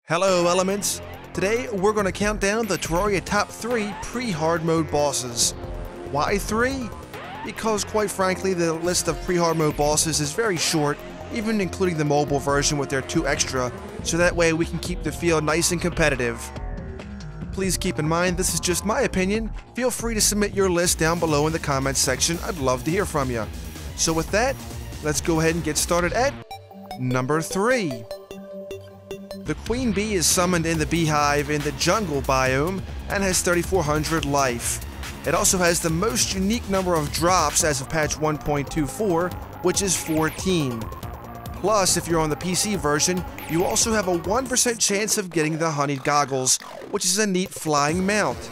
Hello Elements! Today we're going to count down the Terraria top 3 pre-hard mode bosses. Why 3? Because quite frankly the list of pre-hard mode bosses is very short, even including the mobile version with their 2 extra, so that way we can keep the field nice and competitive. Please keep in mind this is just my opinion. Feel free to submit your list down below in the comments section. I'd love to hear from you. So with that, let's go ahead and get started at number 3. The Queen Bee is summoned in the Beehive in the Jungle biome and has 3400 life. It also has the most unique number of drops as of patch 1.24, which is 14. Plus, if you're on the PC version, you also have a 1% chance of getting the honeyed goggles, which is a neat flying mount.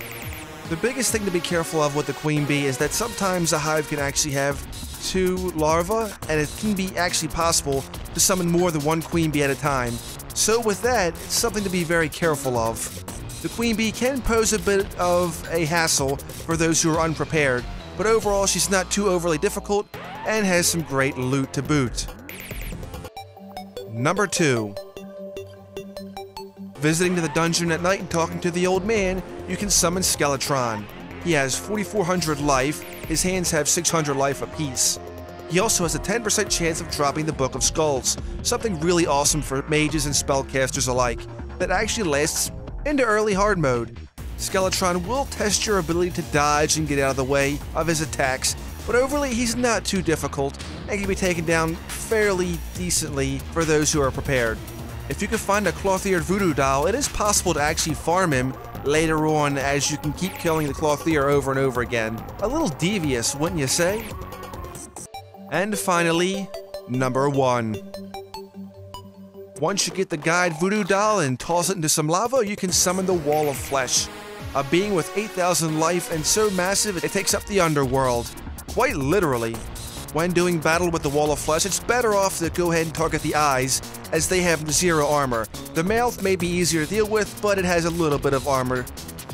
The biggest thing to be careful of with the Queen Bee is that sometimes a hive can actually have 2 larvae, and it can be actually possible to summon more than 1 Queen Bee at a time. So with that, it's something to be very careful of. The Queen Bee can pose a bit of a hassle for those who are unprepared, but overall she's not too overly difficult and has some great loot to boot. Number 2. Visiting to the dungeon at night and talking to the old man, you can summon Skeletron. He has 4400 life, his hands have 600 life apiece. He also has a 10% chance of dropping the Book of Skulls, something really awesome for mages and spellcasters alike, that actually lasts into early hard mode. Skeletron will test your ability to dodge and get out of the way of his attacks, but overall he's not too difficult and can be taken down fairly decently for those who are prepared. If you can find a cloth-eared voodoo doll, it is possible to actually farm him later on as you can keep killing the cloth-ear over and over again. A little devious, wouldn't you say? And finally, number 1. Once you get the guide voodoo doll and toss it into some lava, you can summon the Wall of Flesh, a being with 8,000 life and so massive it takes up the underworld. Quite literally. When doing battle with the Wall of Flesh, it's better off to go ahead and target the eyes, as they have 0 armor. The mouth may be easier to deal with, but it has a little bit of armor.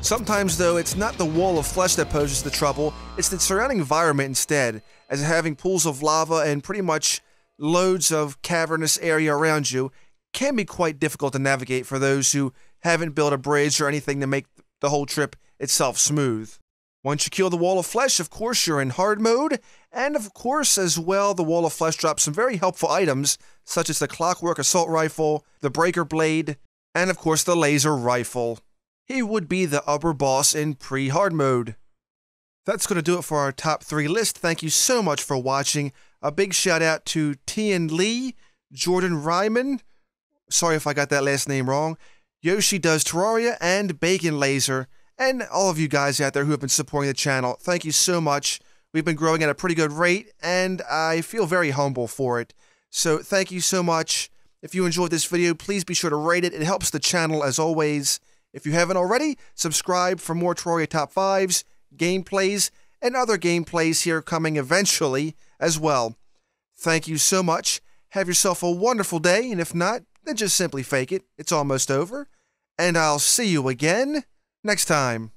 Sometimes though, it's not the Wall of Flesh that poses the trouble, it's the surrounding environment instead, as having pools of lava and pretty much loads of cavernous area around you can be quite difficult to navigate for those who haven't built a bridge or anything to make the whole trip itself smooth. Once you kill the Wall of Flesh, of course you're in hard mode, and of course as well the Wall of Flesh drops some very helpful items such as the Clockwork Assault Rifle, the Breaker Blade, and of course the Laser Rifle. He would be the upper boss in pre-hard mode. That's going to do it for our top 3 list. Thank you so much for watching. A big shout out to Tian Lee, Jordan Ryman, sorry if I got that last name wrong, Yoshi Does Terraria, and Bacon Laser, and all of you guys out there who have been supporting the channel. Thank you so much. We've been growing at a pretty good rate, and I feel very humble for it. So thank you so much. If you enjoyed this video, please be sure to rate it. It helps the channel as always. If you haven't already, subscribe for more Terraria Top 5s, gameplays, and other gameplays here coming eventually as well. Thank you so much. Have yourself a wonderful day, and if not, then just simply fake it. It's almost over. And I'll see you again next time.